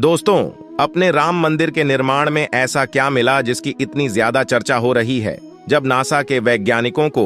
दोस्तों, अपने राम मंदिर के निर्माण में ऐसा क्या मिला जिसकी इतनी ज्यादा चर्चा हो रही है? जब नासा के वैज्ञानिकों को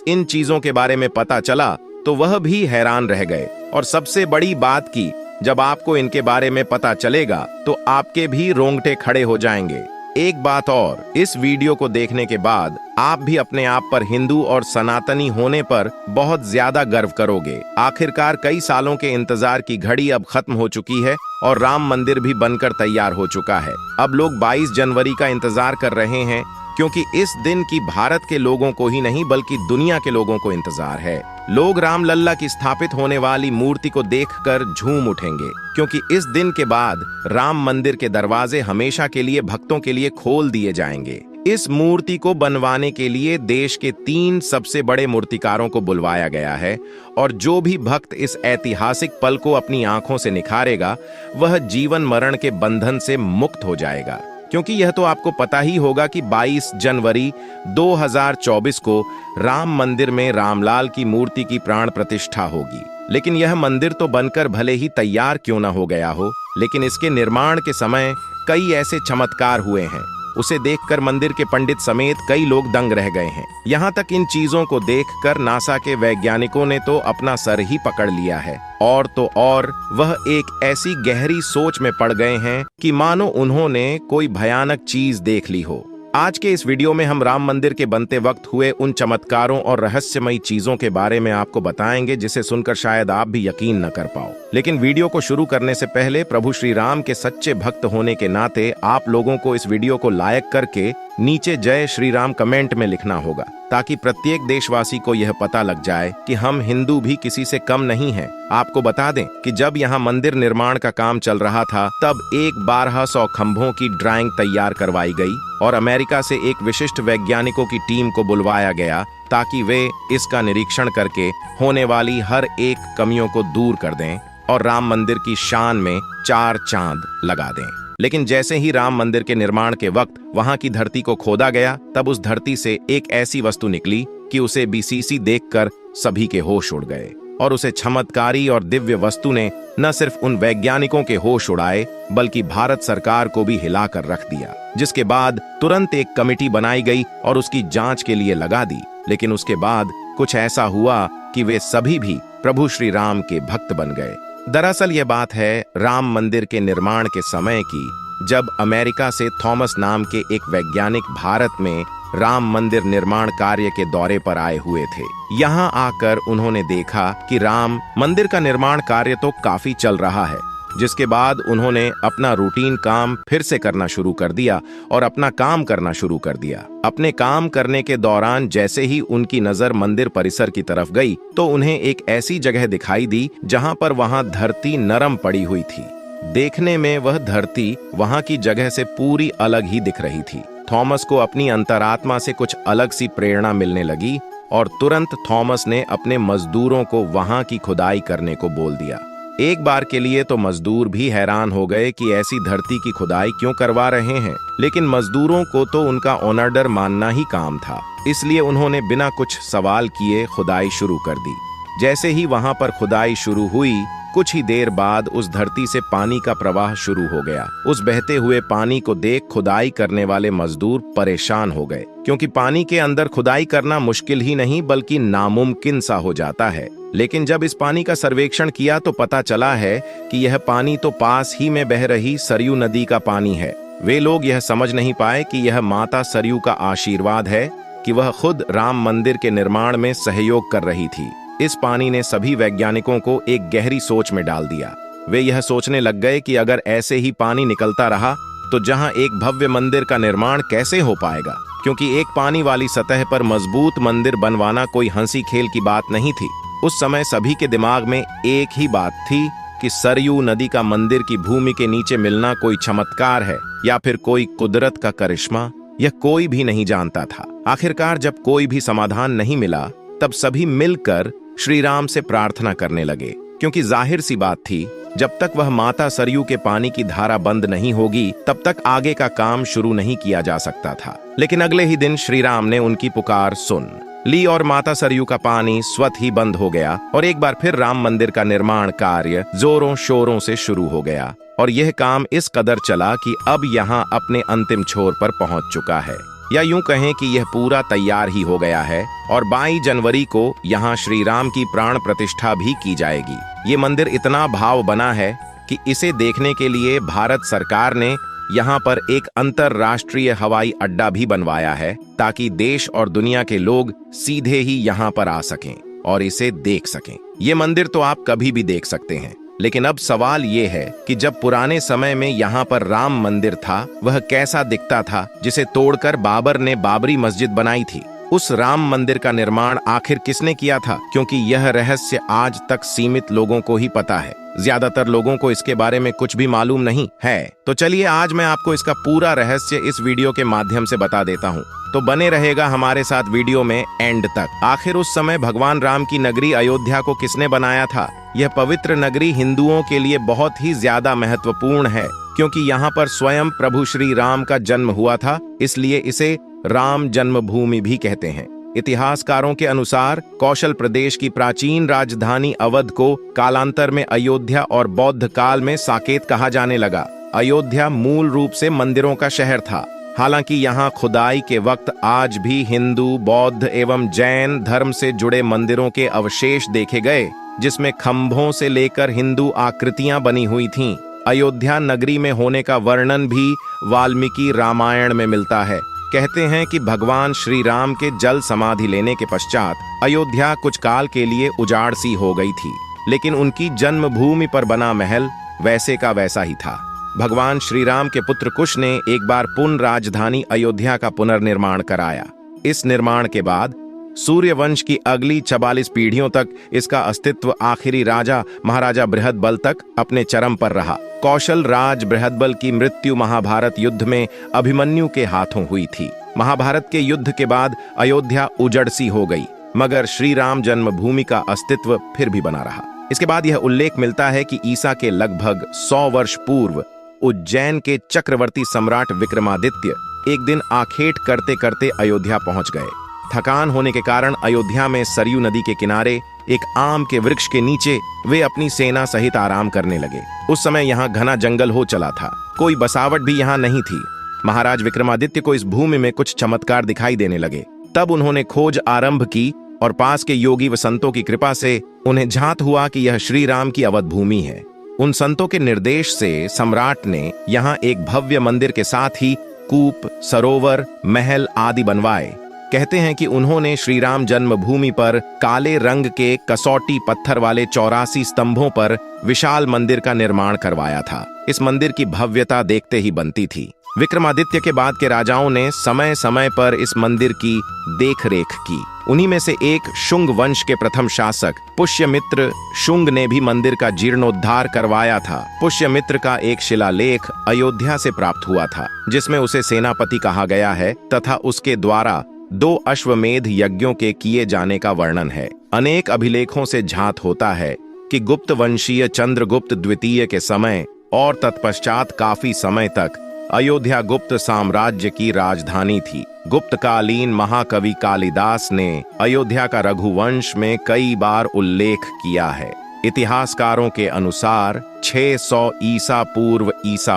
इन चीजों के बारे में पता चला तो वह भी हैरान रह गए। और सबसे बड़ी बात की, जब आपको इनके बारे में पता चलेगा तो आपके भी रोंगटे खड़े हो जाएंगे। एक बात और, इस वीडियो को देखने के बाद आप भी अपने आप पर हिंदू और सनातनी होने पर बहुत ज्यादा गर्व करोगे। आखिरकार कई सालों के इंतजार की घड़ी अब खत्म हो चुकी है और राम मंदिर भी बनकर तैयार हो चुका है। अब लोग 22 जनवरी का इंतजार कर रहे हैं, क्योंकि इस दिन की भारत के लोगों को ही नहीं बल्कि दुनिया के लोगों को इंतजार है। लोग रामलल्ला की स्थापित होने वाली मूर्ति को देखकर झूम उठेंगे, क्योंकि इस दिन के बाद राम मंदिर के दरवाजे हमेशा के लिए भक्तों के लिए खोल दिए जाएंगे। इस मूर्ति को बनवाने के लिए देश के 3 सबसे बड़े मूर्तिकारों को बुलवाया गया है, और जो भी भक्त इस ऐतिहासिक पल को अपनी आंखों से निखारेगा वह जीवन मरण के बंधन से मुक्त हो जाएगा। क्योंकि यह तो आपको पता ही होगा कि 22 जनवरी 2024 को राम मंदिर में रामलाल की मूर्ति की प्राण प्रतिष्ठा होगी। लेकिन यह मंदिर तो बनकर भले ही तैयार क्यों न हो गया हो, लेकिन इसके निर्माण के समय कई ऐसे चमत्कार हुए हैं, उसे देखकर मंदिर के पंडित समेत कई लोग दंग रह गए हैं। यहाँ तक इन चीजों को देखकर नासा के वैज्ञानिकों ने तो अपना सर ही पकड़ लिया है, और तो और वह एक ऐसी गहरी सोच में पड़ गए हैं कि मानो उन्होंने कोई भयानक चीज देख ली हो। आज के इस वीडियो में हम राम मंदिर के बनते वक्त हुए उन चमत्कारों और रहस्यमयी चीजों के बारे में आपको बताएंगे, जिसे सुनकर शायद आप भी यकीन न कर पाओ। लेकिन वीडियो को शुरू करने से पहले प्रभु श्री राम के सच्चे भक्त होने के नाते आप लोगों को इस वीडियो को लाइक करके नीचे जय श्री राम कमेंट में लिखना होगा, ताकि प्रत्येक देशवासी को यह पता लग जाए कि हम हिंदू भी किसी से कम नहीं हैं। आपको बता दें कि जब यहाँ मंदिर निर्माण का काम चल रहा था तब 1200 खंभों की ड्राइंग तैयार करवाई गई और अमेरिका से एक विशिष्ट वैज्ञानिकों की टीम को बुलवाया गया, ताकि वे इसका निरीक्षण करके होने वाली हर एक कमियों को दूर कर दें और राम मंदिर की शान में 4 चांद लगा दें। लेकिन जैसे ही राम मंदिर के निर्माण के वक्त वहां की धरती को खोदा गया, तब उस धरती से एक ऐसी वस्तु निकली कि उसे बीसीसी देखकर सभी के होश उड़ गए। और उसे चमत्कारी और दिव्य वस्तु ने न सिर्फ उन वैज्ञानिकों के होश उड़ाए बल्कि भारत सरकार को भी हिलाकर रख दिया, जिसके बाद तुरंत एक कमेटी बनाई गई और उसकी जांच के लिए लगा दी। लेकिन उसके बाद कुछ ऐसा हुआ कि वे सभी भी प्रभु श्री राम के भक्त बन गए। दरअसल यह बात है राम मंदिर के निर्माण के समय की, जब अमेरिका से थॉमस नाम के एक वैज्ञानिक भारत में राम मंदिर निर्माण कार्य के दौरे पर आए हुए थे। यहाँ आकर उन्होंने देखा कि राम मंदिर का निर्माण कार्य तो काफी चल रहा है, जिसके बाद उन्होंने अपना रूटीन काम फिर से करना शुरू कर दिया और अपना काम करना शुरू कर दिया। अपने काम करने के दौरान जैसे ही उनकी नजर मंदिर परिसर की तरफ गई तो उन्हें एक ऐसी जगह दिखाई दी जहां पर वहां धरती नरम पड़ी हुई थी। देखने में वह धरती वहां की जगह से पूरी अलग ही दिख रही थी। थॉमस को अपनी अंतरात्मा से कुछ अलग सी प्रेरणा मिलने लगी और तुरंत थॉमस ने अपने मजदूरों को वहां की खुदाई करने को बोल दिया। एक बार के लिए तो मजदूर भी हैरान हो गए कि ऐसी धरती की खुदाई क्यों करवा रहे हैं, लेकिन मजदूरों को तो उनका ऑर्डर मानना ही काम था, इसलिए उन्होंने बिना कुछ सवाल किए खुदाई शुरू कर दी। जैसे ही वहां पर खुदाई शुरू हुई, कुछ ही देर बाद उस धरती से पानी का प्रवाह शुरू हो गया। उस बहते हुए पानी को देख खुदाई करने वाले मजदूर परेशान हो गए, क्योंकि पानी के अंदर खुदाई करना मुश्किल ही नहीं बल्कि नामुमकिन सा हो जाता है। लेकिन जब इस पानी का सर्वेक्षण किया तो पता चला है कि यह पानी तो पास ही में बह रही सरयू नदी का पानी है। वे लोग यह समझ नहीं पाए कि यह माता सरयू का आशीर्वाद है कि वह खुद राम मंदिर के निर्माण में सहयोग कर रही थी। इस पानी ने सभी वैज्ञानिकों को एक गहरी सोच में डाल दिया। वे यह सोचने लग गए कि अगर ऐसे ही पानी निकलता रहा तो जहां एक भव्य मंदिर का निर्माण कैसे हो पाएगा, क्योंकि एक पानी वाली सतह पर मजबूत मंदिर बनवाना कोई हंसी खेल की बात नहीं थी। उस समय सभी के दिमाग में एक ही बात थी कि सरयू नदी का मंदिर की भूमि के नीचे मिलना कोई चमत्कार है या फिर कोई कुदरत का करिश्मा, यह कोई भी नहीं जानता था। आखिरकार जब कोई भी समाधान नहीं मिला तब सभी मिलकर श्री राम से प्रार्थना करने लगे, क्योंकि जाहिर सी बात थी जब तक वह माता सरयू के पानी की धारा बंद नहीं होगी तब तक आगे का काम शुरू नहीं किया जा सकता था। लेकिन अगले ही दिन श्री राम ने उनकी पुकार सुन ली और माता सरयू का पानी स्वतः ही बंद हो गया और एक बार फिर राम मंदिर का निर्माण कार्य जोरों शोरों से शुरू हो गया। और यह काम इस कदर चला कि अब यहाँ अपने अंतिम छोर पर पहुंच चुका है, या यूं कहें कि यह पूरा तैयार ही हो गया है। और 22 जनवरी को यहाँ श्री राम की प्राण प्रतिष्ठा भी की जाएगी। ये मंदिर इतना भाव बना है कि इसे देखने के लिए भारत सरकार ने यहाँ पर एक अंतरराष्ट्रीय हवाई अड्डा भी बनवाया है, ताकि देश और दुनिया के लोग सीधे ही यहाँ पर आ सकें और इसे देख सकें। ये मंदिर तो आप कभी भी देख सकते हैं, लेकिन अब सवाल ये है कि जब पुराने समय में यहाँ पर राम मंदिर था, वह कैसा दिखता था, जिसे तोड़कर बाबर ने बाबरी मस्जिद बनाई थी। उस राम मंदिर का निर्माण आखिर किसने किया था, क्योंकि यह रहस्य आज तक सीमित लोगों को ही पता है। ज्यादातर लोगों को इसके बारे में कुछ भी मालूम नहीं है। तो चलिए आज मैं आपको इसका पूरा रहस्य इस वीडियो के माध्यम से बता देता हूँ, तो बने रहेगा हमारे साथ वीडियो में एंड तक। आखिर उस समय भगवान राम की नगरी अयोध्या को किसने बनाया था? यह पवित्र नगरी हिंदुओं के लिए बहुत ही ज्यादा महत्वपूर्ण है, क्योंकि यहाँ पर स्वयं प्रभु श्री राम का जन्म हुआ था, इसलिए इसे राम जन्मभूमि भी कहते हैं। इतिहासकारों के अनुसार कौशल प्रदेश की प्राचीन राजधानी अवध को कालांतर में अयोध्या और बौद्ध काल में साकेत कहा जाने लगा। अयोध्या मूल रूप से मंदिरों का शहर था। हालांकि यहाँ खुदाई के वक्त आज भी हिंदू, बौद्ध एवं जैन धर्म से जुड़े मंदिरों के अवशेष देखे गए, जिसमें खंभों से लेकर हिंदू आकृतियां बनी हुई थीं। अयोध्या नगरी में होने का वर्णन भी वाल्मीकि रामायण में मिलता है। कहते हैं कि भगवान श्री राम के जल समाधि लेने के पश्चात अयोध्या कुछ काल के लिए उजाड़ सी हो गई थी, लेकिन उनकी जन्मभूमि पर बना महल वैसे का वैसा ही था। भगवान श्री राम के पुत्र कुश ने एक बार पुनः राजधानी अयोध्या का पुनर्निर्माण कराया। इस निर्माण के बाद सूर्यवंश की अगली 44 पीढ़ियों तक इसका अस्तित्व आखिरी राजा महाराजा बृहदबल तक अपने चरम पर रहा। कौशल राज बृहदबल की मृत्यु महाभारत युद्ध में अभिमन्यु के हाथों हुई थी। महाभारत के युद्ध के बाद अयोध्या उजड़ सी हो गई, मगर श्री राम जन्मभूमि का अस्तित्व फिर भी बना रहा। इसके बाद यह उल्लेख मिलता है कि ईसा के लगभग 100 वर्ष पूर्व उज्जैन के चक्रवर्ती सम्राट विक्रमादित्य एक दिन आखेट करते करते अयोध्या पहुंच गए। थकान होने के कारण अयोध्या में सरयू नदी के किनारे एक आम के वृक्ष के नीचे वे अपनी सेना सहित आराम करने लगे। उस समय यहाँ घना जंगल हो चला था, कोई बसावट भी यहाँ नहीं थी। महाराज विक्रमादित्य को इस भूमि में कुछ चमत्कार दिखाई देने लगे। तब उन्होंने खोज आरंभ की और पास के योगी व संतों की कृपा से उन्हें झात हुआ कि यह श्री राम की अवध भूमि है। उन संतों के निर्देश से सम्राट ने यहाँ एक भव्य मंदिर के साथ ही कूप, सरोवर, महल आदि बनवाए। कहते हैं कि उन्होंने श्री राम जन्मभूमि पर काले रंग के कसौटी पत्थर वाले 84 स्तंभों पर विशाल मंदिर का निर्माण करवाया था। इस मंदिर की भव्यता देखते ही बनती थी। विक्रमादित्य के बाद के राजाओं ने समय समय पर इस मंदिर की देखरेख की। उन्हीं में से एक शुंग वंश के प्रथम शासक पुष्यमित्र शुंग ने भी मंदिर का जीर्णोद्धार करवाया था। पुष्यमित्र का एक शिलालेख अयोध्या से प्राप्त हुआ था, जिसमें उसे सेनापति कहा गया है तथा उसके द्वारा 2 अश्वमेध यज्ञों के किए जाने का वर्णन है। अनेक अभिलेखों से झात होता है कि गुप्त वंशीय चंद्रगुप्त द्वितीय के समय और तत्पश्चात काफी समय तक अयोध्या गुप्त साम्राज्य की राजधानी थी। गुप्तकालीन महाकवि कालिदास ने अयोध्या का रघुवंश में कई बार उल्लेख किया है। इतिहासकारों के अनुसार 600 ईसा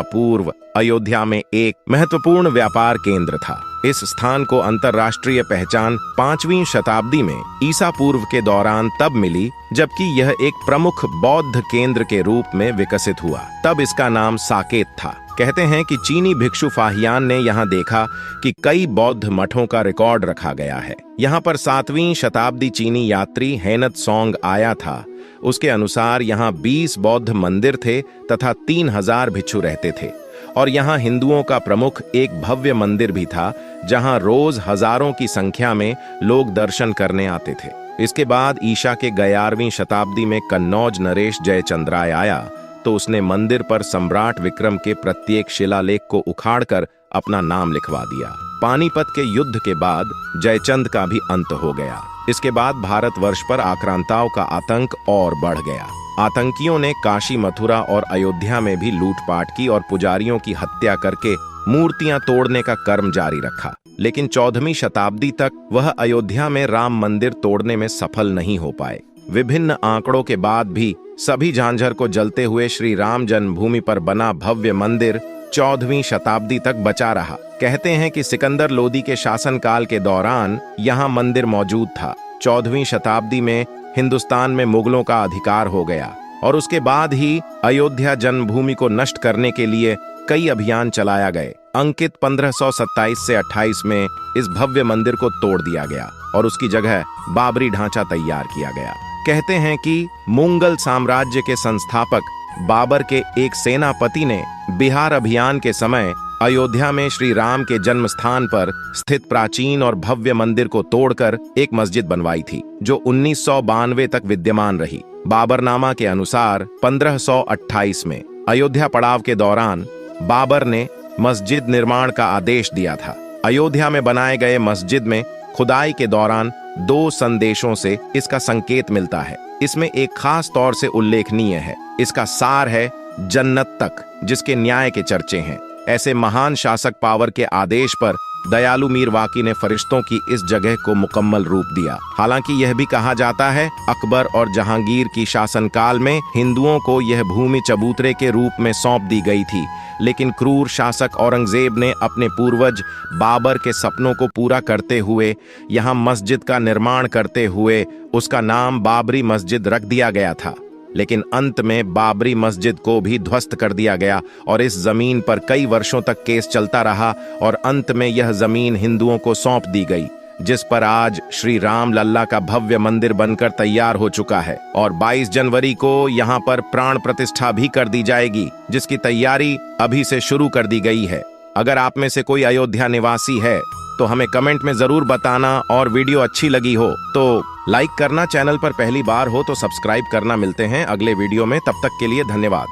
पूर्व अयोध्या में एक महत्वपूर्ण व्यापार केंद्र था। इस स्थान को अंतर्राष्ट्रीय पहचान 5वीं शताब्दी में ईसा पूर्व के दौरान तब मिली, जबकि यह एक प्रमुख बौद्ध केंद्र के रूप में विकसित हुआ। तब इसका नाम साकेत था। कहते हैं कि चीनी भिक्षु फाहियान ने यहाँ देखा कि कई बौद्ध मठों का रिकॉर्ड रखा गया है। यहाँ पर 7वीं शताब्दी चीनी यात्री हेनत सोंग आया था। उसके अनुसार यहाँ 20 बौद्ध मंदिर थे तथा 3000 भिक्षु रहते थे, और यहाँ हिंदुओं का प्रमुख एक भव्य मंदिर भी था, जहाँ रोज हजारों की संख्या में लोग दर्शन करने आते थे। इसके बाद ईशा के 11वीं शताब्दी में कन्नौज नरेश जयचंद्राय आया, तो उसने मंदिर पर सम्राट विक्रम के प्रत्येक शिलालेख को उखाड़कर अपना नाम लिखवा दिया। पानीपत के युद्ध के बाद जयचंद का भी अंत हो गया। इसके बाद भारतवर्ष पर आक्रांताओं का आतंक और बढ़ गया। आतंकियों ने काशी, मथुरा और अयोध्या में भी लूटपाट की और पुजारियों की हत्या करके मूर्तियां तोड़ने का कर्म जारी रखा। लेकिन 14वीं शताब्दी तक वह अयोध्या में राम मंदिर तोड़ने में सफल नहीं हो पाए। विभिन्न आंकड़ों के बाद भी सभी झांझर को जलते हुए श्री राम जन्मभूमि पर बना भव्य मंदिर 14वीं शताब्दी तक बचा रहा। कहते हैं कि सिकंदर लोदी के शासनकाल के दौरान यहाँ मंदिर मौजूद था। 14वीं शताब्दी में हिंदुस्तान में मुगलों का अधिकार हो गया और उसके बाद ही अयोध्या जन्मभूमि को नष्ट करने के लिए कई अभियान चलाया गए। अंकित 1527 से 28 में इस भव्य मंदिर को तोड़ दिया गया और उसकी जगह बाबरी ढांचा तैयार किया गया। कहते हैं कि मुगल साम्राज्य के संस्थापक बाबर के एक सेनापति ने बिहार अभियान के समय अयोध्या में श्री राम के जन्म स्थान पर स्थित प्राचीन और भव्य मंदिर को तोड़कर एक मस्जिद बनवाई थी, जो 1992 तक विद्यमान रही। बाबरनामा के अनुसार 1528 में अयोध्या पड़ाव के दौरान बाबर ने मस्जिद निर्माण का आदेश दिया था। अयोध्या में बनाए गए मस्जिद में खुदाई के दौरान 2 संदेशों से इसका संकेत मिलता है। इसमें एक खास तौर से उल्लेखनीय है। इसका सार है जन्नत तक, जिसके न्याय के चर्चे हैं। ऐसे महान शासक पावर के आदेश पर दयालु मीर वाकी ने फरिश्तों की इस जगह को मुकम्मल रूप दिया। हालांकि यह भी कहा जाता है अकबर और जहांगीर की शासनकाल में हिंदुओं को यह भूमि चबूतरे के रूप में सौंप दी गई थी, लेकिन क्रूर शासक औरंगजेब ने अपने पूर्वज बाबर के सपनों को पूरा करते हुए यहाँ मस्जिद का निर्माण करते हुए उसका नाम बाबरी मस्जिद रख दिया गया था। लेकिन अंत में बाबरी मस्जिद को भी ध्वस्त कर दिया गया और इस जमीन पर कई वर्षों तक केस चलता रहा और अंत में यह जमीन हिंदुओं को सौंप दी गई, जिस पर आज श्री राम लल्ला का भव्य मंदिर बनकर तैयार हो चुका है और 22 जनवरी को यहाँ पर प्राण प्रतिष्ठा भी कर दी जाएगी, जिसकी तैयारी अभी से शुरू कर दी गई है। अगर आप में से कोई अयोध्या निवासी है तो हमें कमेंट में जरूर बताना, और वीडियो अच्छी लगी हो तो लाइक करना, चैनल पर पहली बार हो तो सब्सक्राइब करना। मिलते हैं अगले वीडियो में, तब तक के लिए धन्यवाद।